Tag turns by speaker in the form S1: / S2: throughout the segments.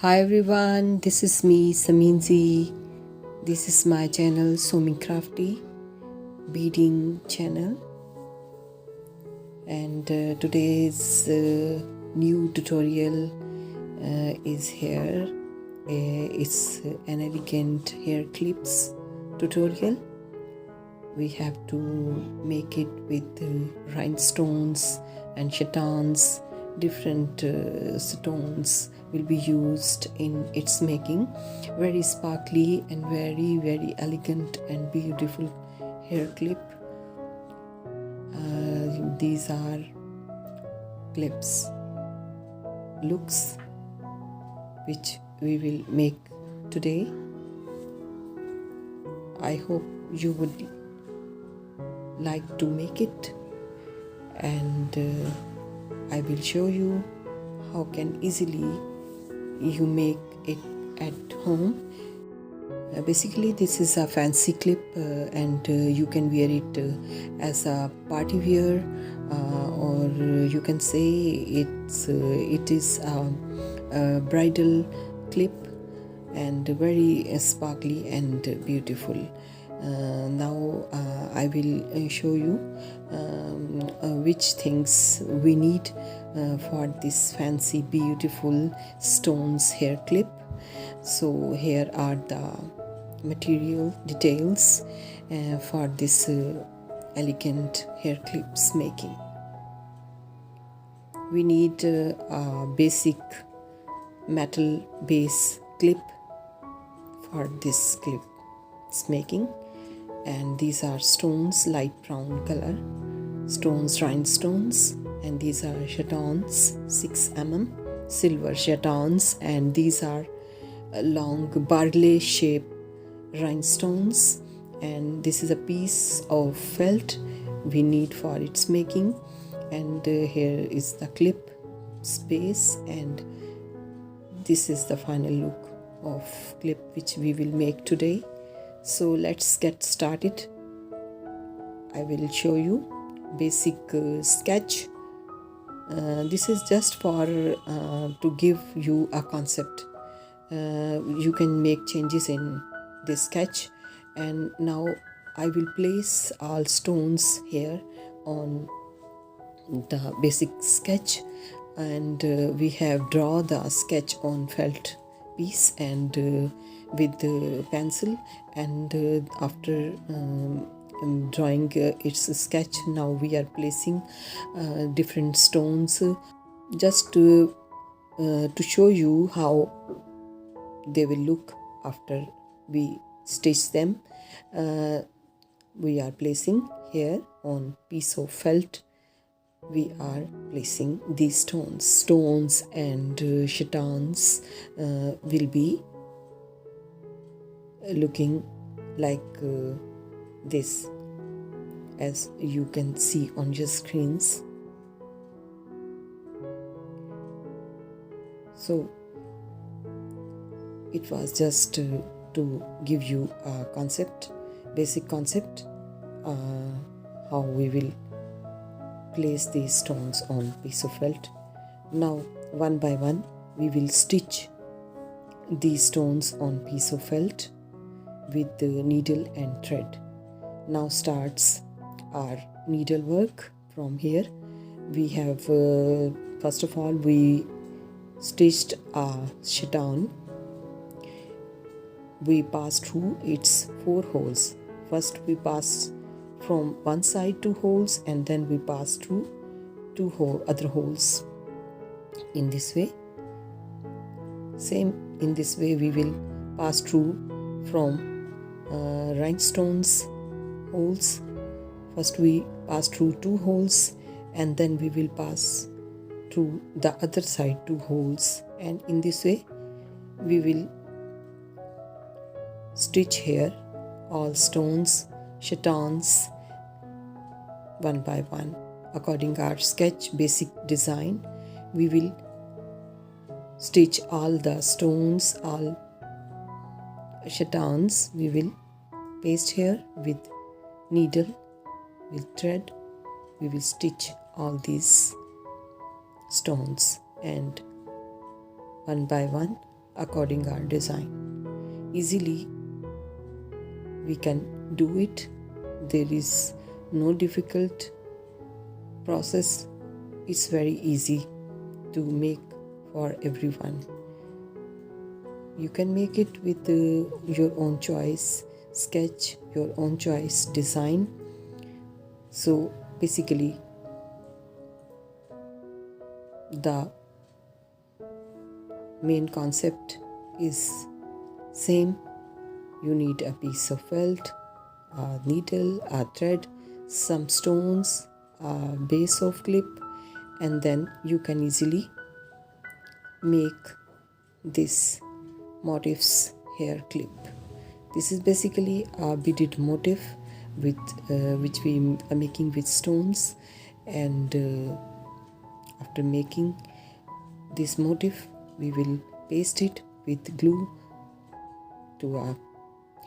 S1: Hi everyone, this is me Saminzi. This is my channel Somycrafty Beading channel, and today's new tutorial is here. It's an elegant hair clips tutorial. We have to make it with rhinestones and chatons. Different stones will be used in its making. Very sparkly and very elegant and beautiful hair clip. These are clips looks which we will make today. I hope you would like to make it, and I will show you how can easily you make it at home. Basically this is a fancy clip, and you can wear it as a party wear, or you can say it is a bridal clip, and very sparkly and beautiful. Now I will show you which things we need for this fancy beautiful stones hair clip. So here are the material details for this elegant hair clips making. We need a basic metal base clip for this clip's making, and these are stones, light brown color stones, rhinestones, and these are chatons, 6 mm silver chatons, and these are long barley shape rhinestones, and this is a piece of felt we need for its making. And here is the clip space, and this is the final look of clip which we will make today. So let's get started. I will show you basic sketch. This is just for to give you a concept. You can make changes in this sketch, and now I will place all stones here on the basic sketch, and we have draw the sketch on felt piece and with the pencil, and after drawing its sketch, now we are placing different stones just to show you how they will look after we stitch them. We are placing here on piece of felt, we are placing these stones and chatons will be looking like this, as you can see on your screens. So it was just to give you a concept, basic concept, how we will place these stones on piece of felt. Now one by one we will stitch these stones on piece of felt with the needle and thread. Now starts our needle work. From here we have first of all we stitched a chaton. We pass through its 4 holes. First we pass from one side 2 holes, and then we pass through 2 other holes. In this way, same in this way we will pass through from rhinestones holes. First we pass through 2 holes, and then we will pass through the other side 2 holes, and in this way we will stitch here all stones, chatons, one by one. According our sketch basic design, we will stitch all the stones, all chatons, we will paste here with needle, with thread. We will stitch all these stones, and one by one according our design. Easily we can do it. There is no difficult process. It's very easy to make for everyone. You can make it with your own choice sketch, your own choice design. So basically the main concept is same. You need a piece of felt, a needle, a thread, some stones, a base of clip, and then you can easily make this motifs hair clip. This is basically a beaded motif with which we are making with stones, and after making this motif we will paste it with glue to our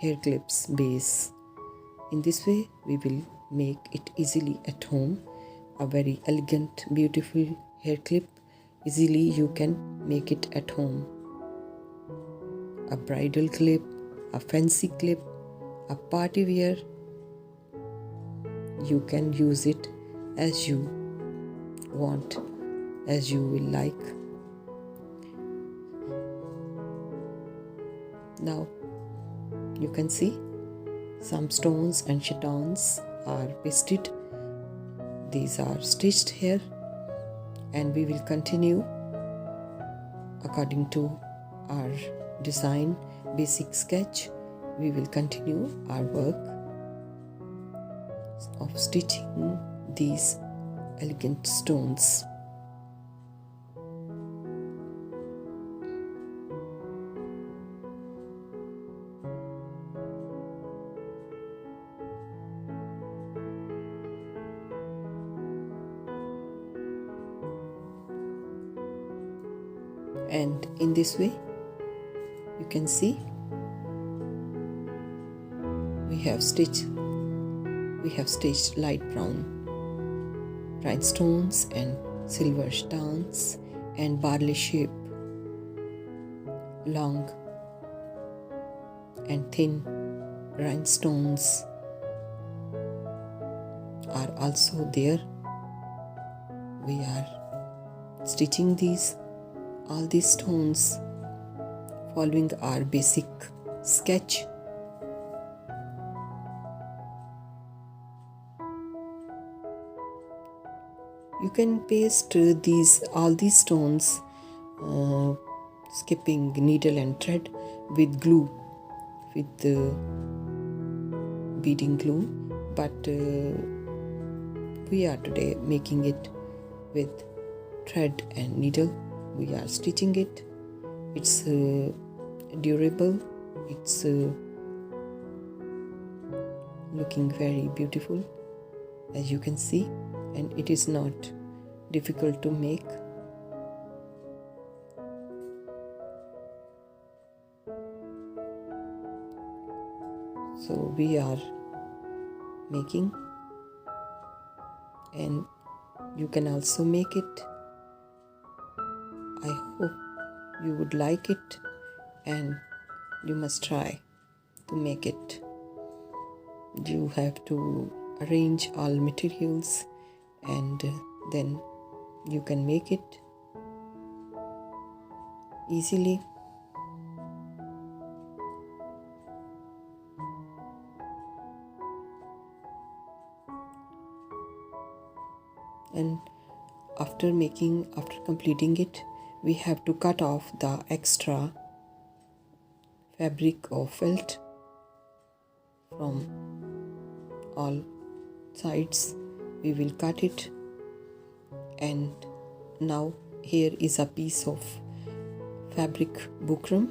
S1: hair clips base. In this way we will make it easily at home, a very elegant, beautiful hair clip. Easily you can make it at home. A bridal clip, a fancy clip, a party wear. You can use it as you want, as you will like. Now you can see some stones and chatons are pasted. These are stitched here, and we will continue according to our design basic sketch. We will continue our work of stitching these elegant stones. And in this way you can see we have stitched light brown rhinestones and silver stones and barley shape. Long and thin rhinestones are also there. We are stitching all these stones following our basic sketch. You can paste all these stones, skipping needle and thread, with glue, with beading glue, but we are today making it with thread and needle. We are stitching it. It's durable. It's looking very beautiful, as you can see, and it is not difficult to make. So we are making, and you can also make it. I hope you would like it, and you must try to make it. You have to arrange all materials, and then you can make it easily. And after completing it, we have to cut off the extra fabric or felt from all sides. We will cut it, and now here is a piece of fabric buckram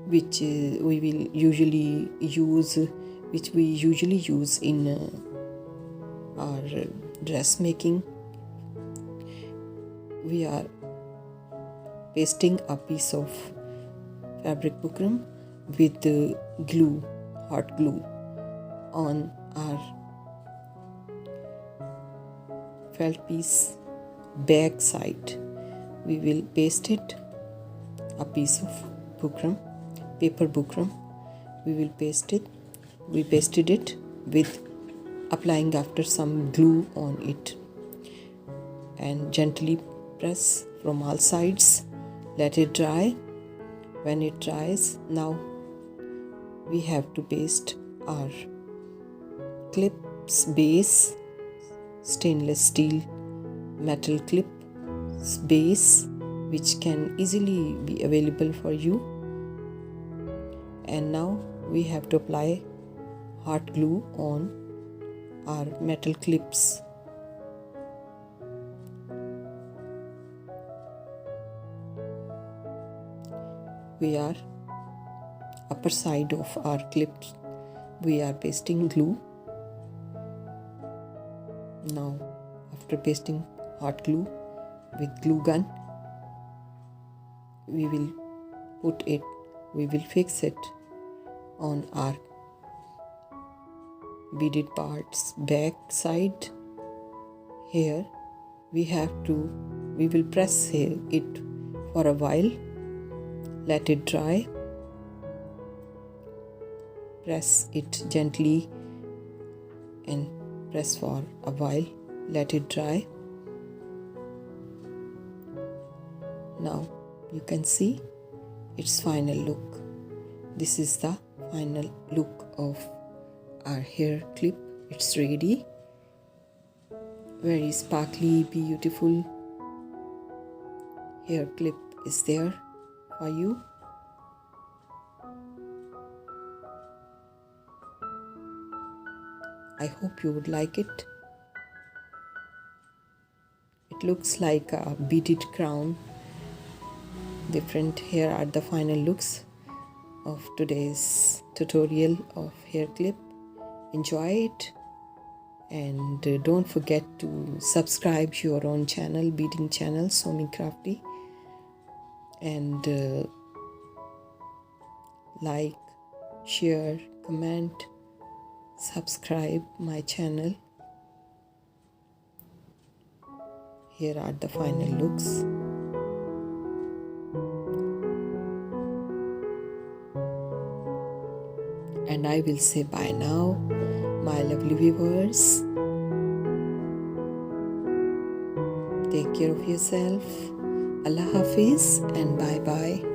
S1: which we usually use in our dressmaking. We are pasting a piece of fabric buckram with glue, hot glue, on our felt piece back side. We will paste it, a piece of paper buckram. We will paste it. We pasted it with applying after some glue on it, and gently press from all sides. Let it dry. When it dries, now we have to paste our clip's base, stainless steel metal clip's base, which can easily be available for you. And now we have to apply hot glue on our metal clips. We are upper side of our clips, we are pasting glue. Now after pasting hot glue with glue gun, we will fix it on our beaded parts back side. Here we will press it for a while. Let it dry. Press it gently and press for a while. Let it dry. Now you can see its final look. This is the final look of our hair clip. It's ready. Very sparkly, beautiful hair clip is there for you. I hope you would like it. It looks like a beaded crown. Different. Here are the final looks of today's tutorial of hair clip. Enjoy it, and don't forget to subscribe your own channel, beading channel, Somycrafty, and like, share, comment, subscribe my channel. Here are the final looks. And I will say bye now, my lovely viewers. Take care of yourself. Allah Hafiz and bye bye.